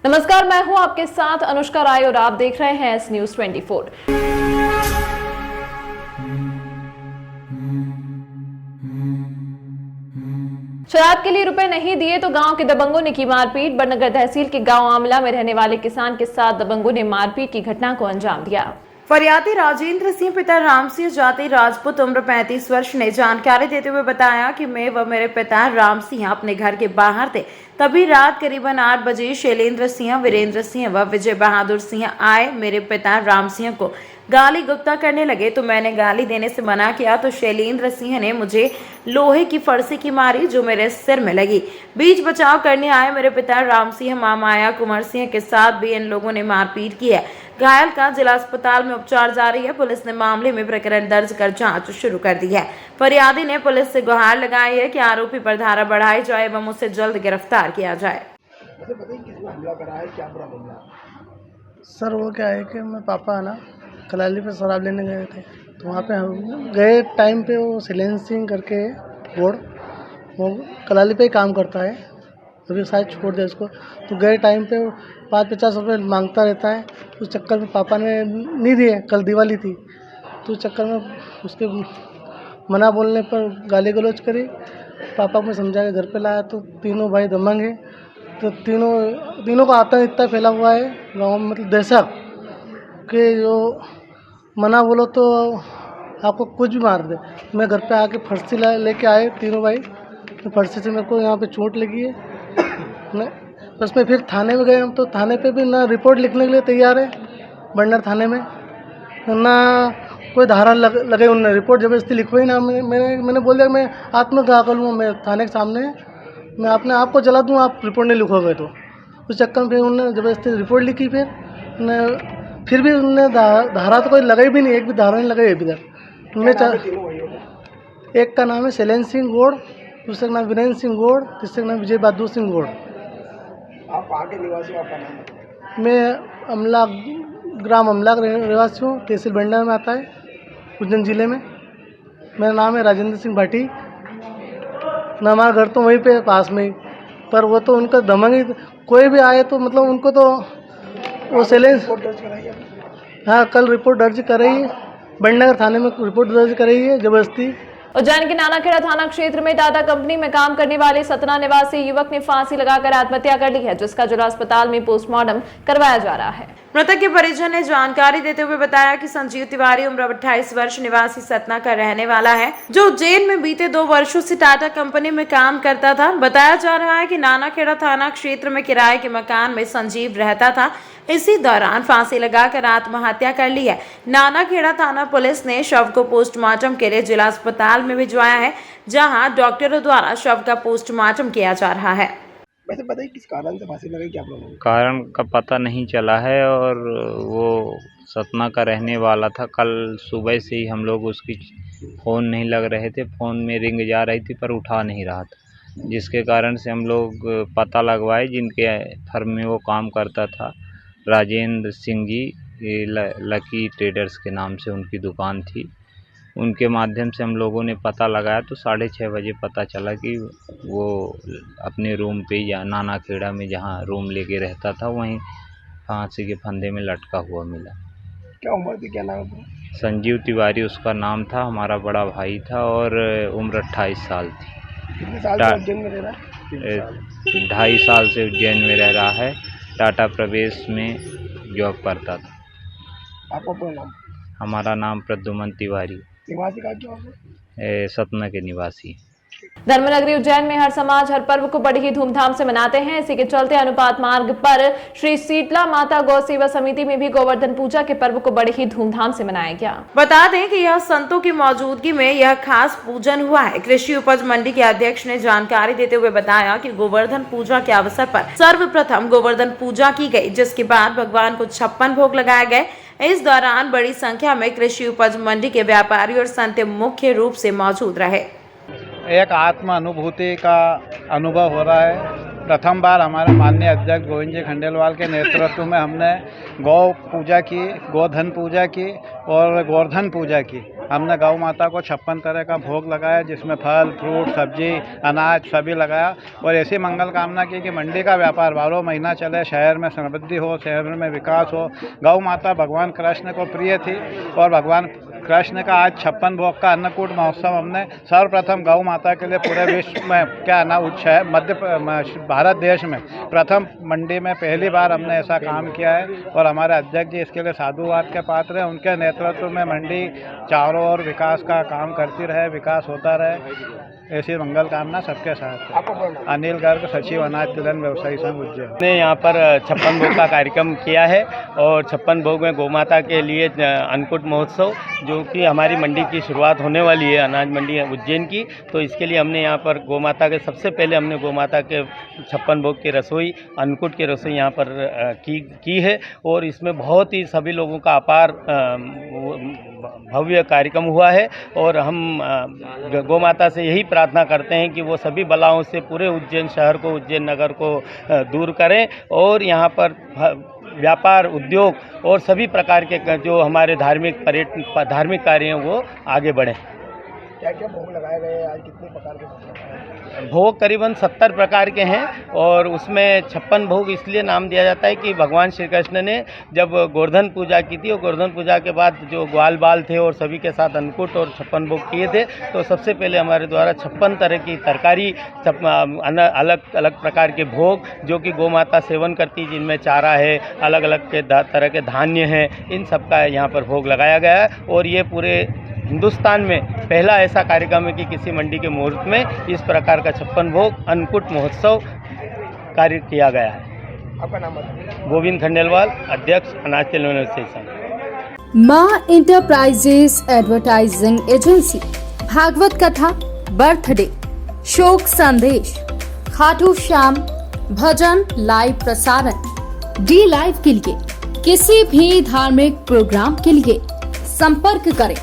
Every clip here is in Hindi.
नमस्कार, मैं हूं आपके साथ अनुष्का राय और आप देख रहे हैं एस न्यूज 24। शराब के लिए रुपए नहीं दिए तो गांव के दबंगों ने की मारपीट। बड़नगर तहसील के गांव आमला में रहने वाले किसान के साथ दबंगों ने मारपीट की घटना को अंजाम दिया। फरियादी राजेंद्र सिंह पिता राम सिंह जाति राजपूत उम्र 35 वर्ष ने जानकारी देते हुए बताया कि मैं व मेरे पिता राम सिंह अपने घर के बाहर थे। तभी रात करीबन 8 बजे शैलेंद्र सिंह, वीरेंद्र सिंह व विजय बहादुर सिंह आए। मेरे पिता राम सिंह को गाली गुप्ता करने लगे तो मैंने गाली देने से मना किया तो शैलेंद्र सिंह ने मुझे लोहे की फरसी की मारी जो मेरे सिर में लगी। बीच बचाव करने आए मेरे पिता राम सिंह मां माया कुंवर सिंह के साथ भी इन लोगों ने मारपीट की है। घायल का जिला अस्पताल में उपचार जारी है। पुलिस ने मामले में प्रकरण दर्ज कर जांच शुरू कर दी है। फरियादी ने पुलिस से गुहार लगाई है कि आरोपी पर धारा बढ़ाई जाए एवं उसे जल्द गिरफ्तार किया जाए। सर वो क्या है कि मैं पापा है ना कलाली पे शराब लेने गए थे, तो वहाँ पे हम गए टाइम पे वो शैलेंद्र सिंह करके वो कलाली पे ही काम करता है, अभी शायद छोड़ दिया उसको। तो गए टाइम पे 5-50 रुपये मांगता रहता है। उस चक्कर में पापा ने नहीं दिए, कल दिवाली थी, तो उस चक्कर में उसके मना बोलने पर गाली गलौज करी। पापा को मैं समझा के घर पे लाया तो तीनों भाई दबंग हैं। तो तीनों का आतंक इतना फैला हुआ है गाँव में, मतलब दहशत कि जो मना बोलो तो आपको कुछ भी मार दे। मैं घर पे आके फरसी लेके आए तीनों भाई, तो फरसी से मेरे को यहाँ पे चोट लगी है। मैं बस में फिर थाने में गए हम, तो थाने पे भी ना रिपोर्ट लिखने के लिए तैयार है बड़नगर थाने में, ना कोई धारा लगे उन्होंने रिपोर्ट जबरदस्ती लिखवाई ना। मैंने बोल दिया मैं आत्मदाह कर लूँ, मैं थाने के सामने मैं अपने आप को जला दूँ, आप रिपोर्ट नहीं लिखोगे तो। उस चक्कर में फिर उन्होंने जबरदस्ती रिपोर्ट लिखी। फिर भी उन्होंने धारा तो कोई लगाई भी नहीं, एक भी धारा नहीं लगाई अभी तक। एक का नाम है शैलेंद्र सिंह गौड़, दूसरे का नाम वीरेंद्र सिंह गौड़, तीसरे का नाम विजय बहादुर सिंह गौड़। आप कहाँ के निवासी हो, आपका नाम? मैं अमला ग्राम अमला का निवासी हूँ, तहसील बड़नगर में आता है, उज्जैन जिले में। मेरा नाम है राजेंद्र सिंह भाटी ना, हमारा घर तो वहीं पे पास में ही, पर वो तो उनका दमंग ही, कोई भी आए तो मतलब उनको तो वो शैलेंद्र, हाँ कल रिपोर्ट दर्ज कराई है, बड़नगर थाने में रिपोर्ट दर्ज कराई है जबरदस्ती। उज्जैन के नानाखेड़ा थाना क्षेत्र में टाटा कंपनी में काम करने वाले सतना निवासी युवक ने फांसी लगाकर आत्महत्या कर ली है, जिसका जिला अस्पताल में पोस्टमार्टम करवाया जा रहा है। मृतक के परिजन ने जानकारी देते हुए बताया कि संजीव तिवारी उम्र 28 वर्ष निवासी सतना का रहने वाला है, जो उज्जैन में बीते 2 वर्षों से टाटा कंपनी में काम करता था। बताया जा रहा है कि नानाखेड़ा थाना क्षेत्र में किराए के मकान में संजीव रहता था। इसी दौरान फांसी लगाकर आत्महत्या कर ली है। नानाखेड़ा थाना पुलिस ने शव को पोस्टमार्टम के लिए जिला अस्पताल में भिजवाया है, जहां डॉक्टरों द्वारा शव का पोस्टमार्टम किया जा रहा है। वैसे बताइए किस कारण से फांसी लगाई, क्या प्रॉब्लम? कारण का पता नहीं चला है और वो सतना का रहने वाला था। कल सुबह से ही हम लोग उसकी फ़ोन नहीं लग रहे थे, फ़ोन में रिंग जा रही थी पर उठा नहीं रहा था, जिसके कारण से हम लोग पता लगवाए। जिनके फर्म में वो काम करता था राजेंद्र सिंह जी, लकी ट्रेडर्स के नाम से उनकी दुकान थी, उनके माध्यम से हम लोगों ने पता लगाया तो 6:30 बजे पता चला कि वो अपने रूम पे या नानाखेड़ा में जहाँ रूम लेके रहता था वहीं फांसी के फंदे में लटका हुआ मिला। क्या उम्र थी, क्या नाम था? संजीव तिवारी उसका नाम था, हमारा बड़ा भाई था और उम्र 28 साल थी। कितने साल से उज्जैन में रह रहा है? 2.5 साल से उज्जैन में रह रहा है। टाटा प्रवेश में जॉब करता था। आपका पूरा नाम? हमारा नाम प्रद्युमन तिवारी, निवासी का क्या? सतना के निवासी। धर्मनगरी उज्जैन में हर समाज हर पर्व को बड़ी ही धूमधाम से मनाते हैं। इसी के चलते अनुपात मार्ग पर श्री शीतला माता गौ सेवा समिति में भी गोवर्धन पूजा के पर्व को बड़ी ही धूमधाम से मनाया गया। बता दें कि यह संतों की मौजूदगी में यह खास पूजन हुआ है। कृषि उपज मंडी के अध्यक्ष ने जानकारी देते हुए बताया कि गोवर्धन पूजा के अवसर पर सर्वप्रथम गोवर्धन पूजा की गई, जिसके बाद भगवान को 56 भोग लगाए गए। इस दौरान बड़ी संख्या में कृषि उपज मंडी के व्यापारी और संत मुख्य रूप से मौजूद रहे। एक आत्म अनुभूति का अनुभव हो रहा है। प्रथम बार हमारे माननीय अध्यक्ष गोविंद जी खंडेलवाल के नेतृत्व में हमने गौ पूजा की, गोधन पूजा की और गोवर्धन पूजा की। हमने गौ माता को 56 तरह का भोग लगाया, जिसमें फल फ्रूट सब्जी अनाज सभी लगाया और ऐसी मंगल कामना की कि मंडी का व्यापार 12 महीना चले, शहर में समृद्धि हो, शहर में विकास हो। गौ माता भगवान कृष्ण को प्रिय थी और भगवान कृष्ण का आज 56 भोग का अन्नकूट महोत्सव हमने सर्वप्रथम गौ माता के लिए पूरे विश्व में क्या ना भारत देश में प्रथम मंडी में पहली बार हमने ऐसा काम किया है और हमारे अध्यक्ष जी इसके लिए साधुवाद के पात्र हैं। उनके नेतृत्व में मंडी चारों ओर विकास का काम करती रहे, विकास होता रहे, ऐसी मंगल कामना सबके साथ है। अनिल गर्ग, सचिव अनाज तिलहन व्यवसायी संघ उज्जैन ने यहाँ पर 56 भोग का कार्यक्रम किया है और 56 भोग में गौ माता के लिए अन्नकूट महोत्सव जो कि हमारी मंडी की शुरुआत होने वाली है, अनाज मंडी उज्जैन की, तो इसके लिए हमने यहाँ पर गौ माता के सबसे पहले हमने गौ माता के 56 भोग की रसोई अन्नकूट की रसोई यहाँ पर की है और इसमें बहुत ही सभी लोगों का अपार भव्य कार्यक्रम हुआ है और हम गौ माता से यही प्रार्थना करते हैं कि वो सभी बलाओं से पूरे उज्जैन शहर को, उज्जैन नगर को दूर करें और यहाँ पर व्यापार उद्योग और सभी प्रकार के जो हमारे धार्मिक कार्य हैं वो आगे बढ़ें। क्या क्या भोग लगाए गए आज, कितने प्रकार के भोग लगाए गए? भोग करीबन 70 प्रकार के हैं और उसमें 56 भोग इसलिए नाम दिया जाता है कि भगवान श्री कृष्ण ने जब गोवर्धन पूजा की थी और गोवर्धन पूजा के बाद जो ग्वाल बाल थे और सभी के साथ अन्नकूट और 56 भोग किए थे, तो सबसे पहले हमारे द्वारा 56 तरह की तरकारी, अलग अलग प्रकार के भोग जो कि गौ माता सेवन करती, जिनमें चारा है, अलग अलग के तरह के धान्य हैं, इन सब का यहाँ पर भोग लगाया गया है और ये पूरे हिंदुस्तान में पहला ऐसा कार्यक्रम है कि किसी मंडी के मुहूर्त में इस प्रकार का 56 भोग अन्नकूट महोत्सव कार्य किया गया है। आपका नाम बताइए। गोविंद खंडेलवाल, अध्यक्ष अनाज तिलहन व्यवसायी संघ। माँ इंटरप्राइजेस एडवर्टाइजिंग एजेंसी, भागवत कथा, बर्थडे, शोक संदेश, खाटू श्याम भजन लाइव प्रसारण, डी लाइव के लिए किसी भी धार्मिक प्रोग्राम के लिए संपर्क करें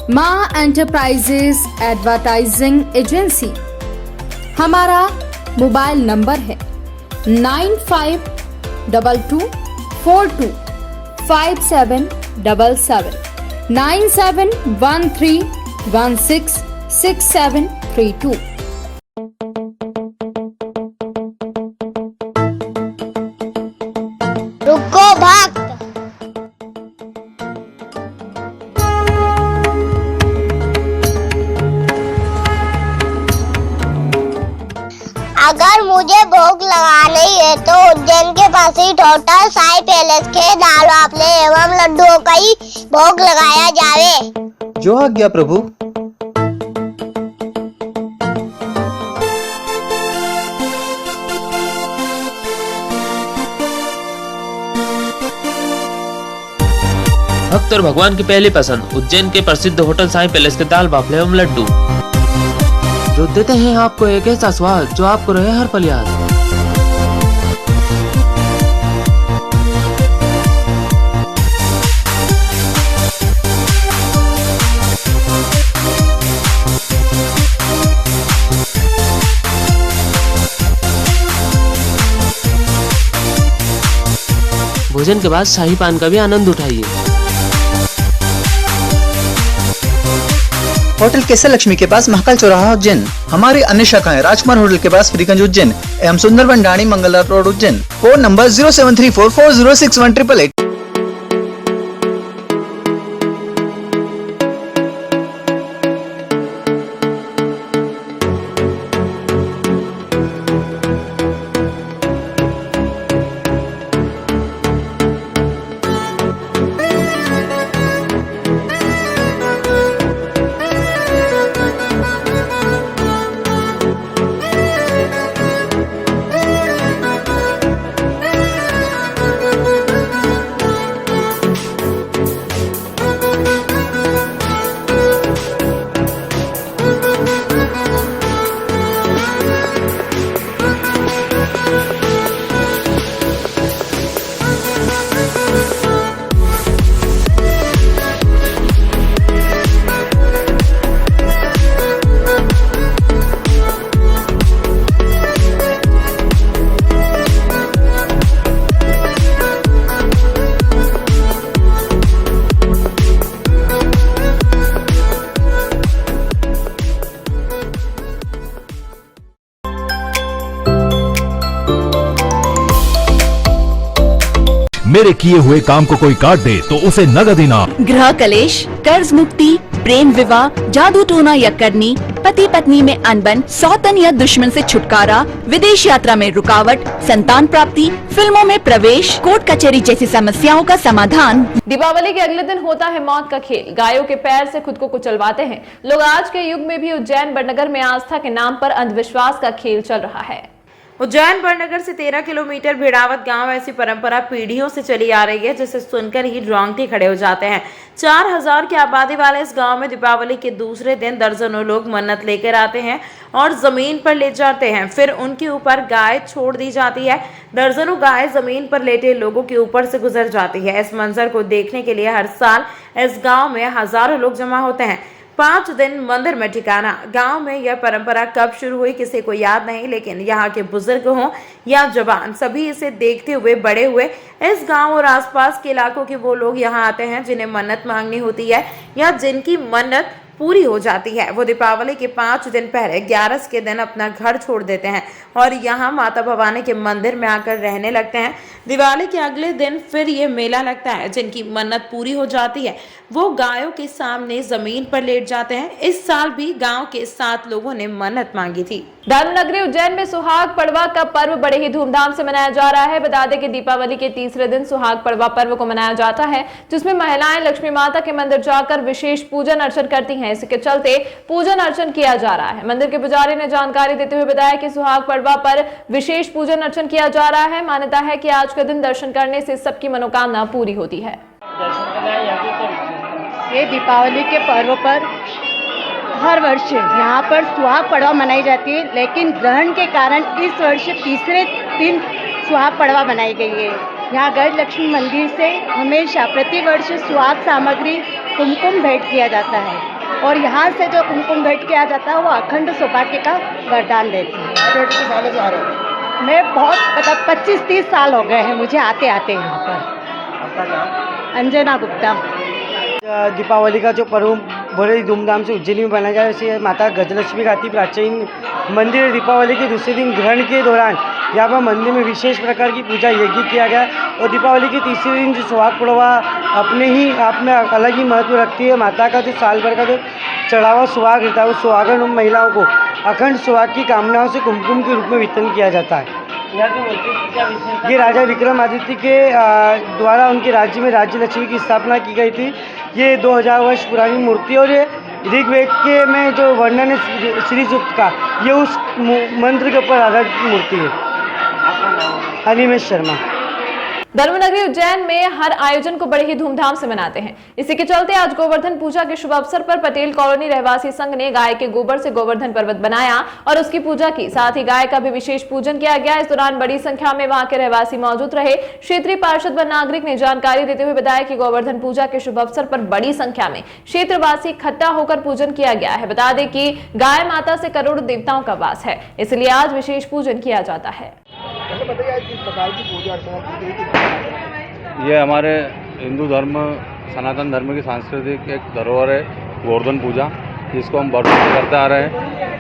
माँ एंटरप्राइजेस एडवर्टाइजिंग एजेंसी। हमारा मोबाइल नंबर है 9522425777 9713166732। रुको भक्त, अगर मुझे भोग लगाने है तो उज्जैन के पास ही होटल साई पैलेस के दाल बाफले एवं लड्डुओं का ही भोग लगाया जावे। जो आज्ञा प्रभु। भक्त और भगवान की पहली पसंद उज्जैन के प्रसिद्ध होटल साई पैलेस के दाल बाफले एवं लड्डू, जो देते हैं आपको एक ऐसा स्वाद जो आपको रहे हर पल याद। भोजन के बाद शाही पान का भी आनंद उठाइए। होटल केसर लक्ष्मी के पास महाकाल चौराहा उज्जैन। हमारी अन्य शाखाएं राजकुमार होटल के पास फ्रीगंज उज्जैन एवं Sundarban Dhani Mangla road Ujjain. Phone number 07344061888। मेरे किए हुए काम को कोई काट दे तो उसे नगद इनाम। गृह कलेश, कर्ज मुक्ति, प्रेम विवाह, जादू टोना या करनी, पति पत्नी में अनबन, सौतन या दुश्मन से छुटकारा, विदेश यात्रा में रुकावट, संतान प्राप्ति, फिल्मों में प्रवेश, कोर्ट कचहरी जैसी समस्याओं का समाधान। दीपावली के अगले दिन होता है मौत का खेल। गायों के पैर से खुद को कुचलवाते हैं लोग। आज के युग में भी उज्जैन बड़नगर में आस्था के नाम पर अंधविश्वास का खेल चल रहा है। उज्जैन बड़नगर से 13 किलोमीटर भिड़ावत गांव ऐसी परंपरा पीढ़ियों से चली आ रही है जिसे सुनकर ही रोंगटे खड़े हो जाते हैं। 4000 की आबादी वाले इस गांव में दीपावली के दूसरे दिन दर्जनों लोग मन्नत लेकर आते हैं और जमीन पर ले जाते हैं। फिर उनके ऊपर गाय छोड़ दी जाती है। दर्जनों गाय जमीन पर लेटे लोगों के ऊपर से गुजर जाती है। इस मंजर को देखने के लिए हर साल इस गाँव में हजारों लोग जमा होते हैं। 5 दिन मंदिर में ठिकाना। गांव में यह परंपरा कब शुरू हुई किसी को याद नहीं, लेकिन यहाँ के बुजुर्ग हों या जवान सभी इसे देखते हुए बड़े हुए। इस गांव और आसपास के इलाकों के वो लोग यहाँ आते हैं जिन्हें मन्नत मांगनी होती है या जिनकी मन्नत पूरी हो जाती है। वो दीपावली के 5 दिन पहले 11 के दिन अपना घर छोड़ देते हैं और यहाँ माता भवानी के मंदिर में आकर रहने लगते हैं। दिवाली के अगले दिन फिर ये मेला लगता है। जिनकी मन्नत पूरी हो जाती है वो गायों के सामने जमीन पर लेट जाते हैं। इस साल भी गांव के 7 लोगों ने मन्नत मांगी थी। धर्मनगरी उज्जैन में सुहाग पड़वा का पर्व बड़े ही धूमधाम से मनाया जा रहा है। बता दें कि दीपावली के तीसरे दिन सुहाग पड़वा पर्व को मनाया जाता है, जिसमें महिलाएं लक्ष्मी माता के मंदिर जाकर विशेष पूजन अर्चन करती हैं। इसके चलते पूजन अर्चन किया जा रहा है। मंदिर के पुजारी ने जानकारी देते हुए बताया कि सुहाग पड़वा पर विशेष पूजन अर्चन किया जा रहा है। मान्यता है कि आज के दिन दर्शन करने से सबकी मनोकामना पूरी होती है। ये दीपावली के पर्व पर हर वर्ष यहाँ पर सुहाग पड़वा मनाई जाती है, लेकिन ग्रहण के कारण इस वर्ष तीसरे दिन सुहाग पड़वा मनाई गई है। यहाँ गढ़ लक्ष्मी मंदिर से हमेशा प्रतिवर्ष सुहाग सामग्री कुमकुम भेंट किया जाता है और यहाँ से जो कुमकुम भेंट किया जाता है वो अखंड सौभाग्य का वरदान देती है। मैं बहुत मतलब 25-30 साल हो गए हैं मुझे आते आते यहाँ पर। अंजना गुप्ता। दीपावली का जो पर्व बड़े धूमधाम से उज्जैन में मनाया जाए, जैसे माता गजलक्ष्मी का अति प्राचीन मंदिर है। दीपावली के दूसरे दिन ग्रहण के दौरान यहाँ पर मंदिर में विशेष प्रकार की पूजा यज्ञ किया गया और दीपावली के तीसरे दिन जो सुहाग पड़वा अपने ही आप में अलग ही महत्व रखती है। माता का जो साल भर का जो चढ़ावा सुहाग रहता है, वो सुहागन महिलाओं को अखंड सुहाग की कामनाओं से कुमकुम के रूप में वितरण किया जाता है। ये राजा विक्रमादित्य के द्वारा उनके राज्य में राज्य लक्ष्मी की स्थापना की गई थी। ये 2000 वर्ष पुरानी मूर्ति और ये ऋग्वेद के में जो वर्णन है श्री सूक्त का, ये उस मंत्र के ऊपर आधारित मूर्ति है। अनिमेश शर्मा। धर्मनगरी उज्जैन में हर आयोजन को बड़े ही धूमधाम से मनाते हैं। इसी के चलते आज गोवर्धन पूजा के शुभ अवसर पर पटेल कॉलोनी रहवासी संघ ने गाय के गोबर से गोवर्धन पर्वत बनाया और उसकी पूजा की। साथ ही गाय का भी विशेष पूजन किया गया। इस दौरान बड़ी संख्या में वहां के रहवासी मौजूद रहे। क्षेत्रीय पार्षद व नागरिक ने जानकारी देते हुए बताया कि गोवर्धन पूजा के शुभ अवसर पर बड़ी संख्या में क्षेत्रवासी इकट्ठा होकर पूजन किया गया है। बता दें कि गाय माता से करोड़ों देवताओं का वास है, इसलिए आज विशेष पूजन किया जाता है। ये हमारे हिंदू धर्म सनातन धर्म की सांस्कृतिक एक धरोहर है गोवर्धन पूजा, जिसको हम वर्षों से करते आ रहे हैं।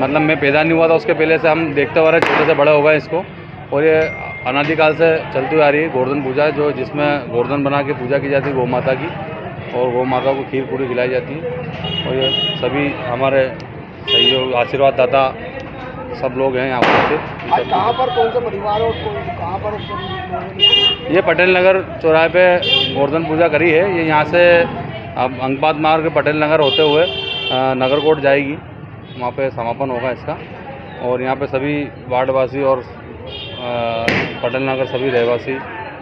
मतलब मैं पैदा नहीं हुआ था उसके पहले से हम देखते हुए आ रहे, छोटे से बड़ा होगा इसको। और ये अनादिकाल से चलती हुई आ रही है गोवर्धन पूजा, जो जिसमें गोवर्धन बना के पूजा की जाती है गौ माता की, और गौ माता को खीर पूरी खिलाई जाती है। और ये सभी हमारे सहयोग आशीर्वाद दाता सब लोग हैं यहाँ पर से। कहाँ पर कौन सा परिवार और कहाँ पर? ये पटेल नगर चौराहे पे गोवर्धन पूजा करी है। ये यहाँ से अब अंकपात मार्ग पटेल नगर होते हुए नगर कोट जाएगी, वहाँ पे समापन होगा इसका। और यहाँ पे सभी वार्डवासी और पटेल नगर सभी रहवासी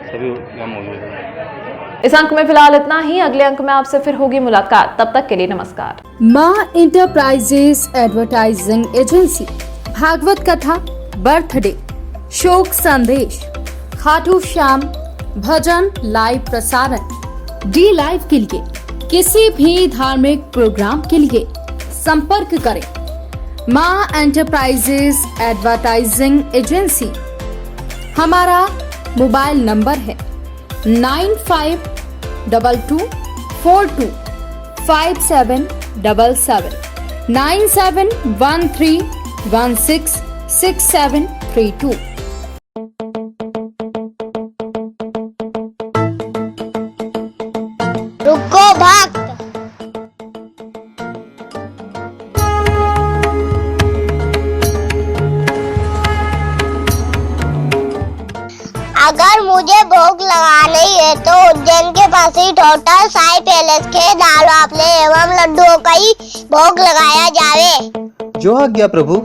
सभी यहाँ मौजूद हैं। इस अंक में फिलहाल इतना ही। अगले अंक में आपसे फिर होगी मुलाकात, तब तक के लिए नमस्कार। माँ इंटरप्राइजेस एडवर्टाइजिंग एजेंसी, भागवत कथा, बर्थडे, शोक संदेश, खाटू श्याम, भजन लाइव प्रसारण, डी लाइव के लिए किसी भी धार्मिक प्रोग्राम के लिए संपर्क करें माँ एंटरप्राइजेस एडवर्टाइजिंग एजेंसी। हमारा मोबाइल नंबर है 9522425777 9713166732। भक्त। अगर मुझे भोग लगाना ही है तो उज्जैन के पास ही होटल साई पैलेस के दाल बाफले एवं लड्डुओं का ही भोग लगाया जावे। जो आज्ञा प्रभु।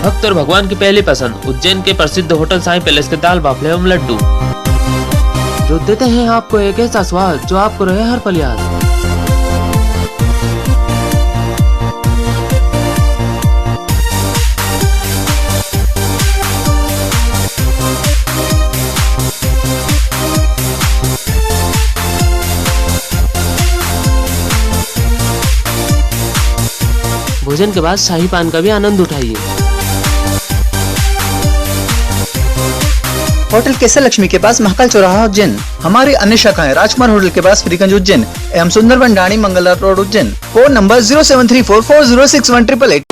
भक्त और भगवान की पहली पसंद उज्जैन के प्रसिद्ध होटल साई पैलेस के दाल बाफले एवं लड्डू, जो देते हैं आपको एक ऐसा स्वाद जो आपको रहे हर पल याद। भोजन के बाद शाही पान का भी आनंद उठाइए। होटल केसर लक्ष्मी के पास महाकाल चौराहा उज्जैन। हमारी अन्य शाखाएं राजकुमार होटल के पास फ्रीगंज उज्जैन एवं Sundarban Dhani Mangla road Ujjain. Phone number 0734406188।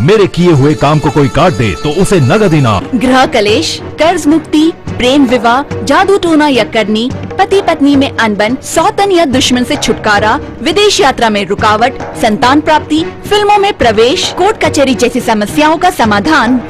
मेरे किए हुए काम को कोई काट दे तो उसे नगद इनाम। गृह कलेश, कर्ज मुक्ति, प्रेम विवाह, जादू टोना या करनी, पति पत्नी में अनबन, सौतन या दुश्मन से छुटकारा, विदेश यात्रा में रुकावट, संतान प्राप्ति, फिल्मों में प्रवेश, कोर्ट कचहरी जैसी समस्याओं का समाधान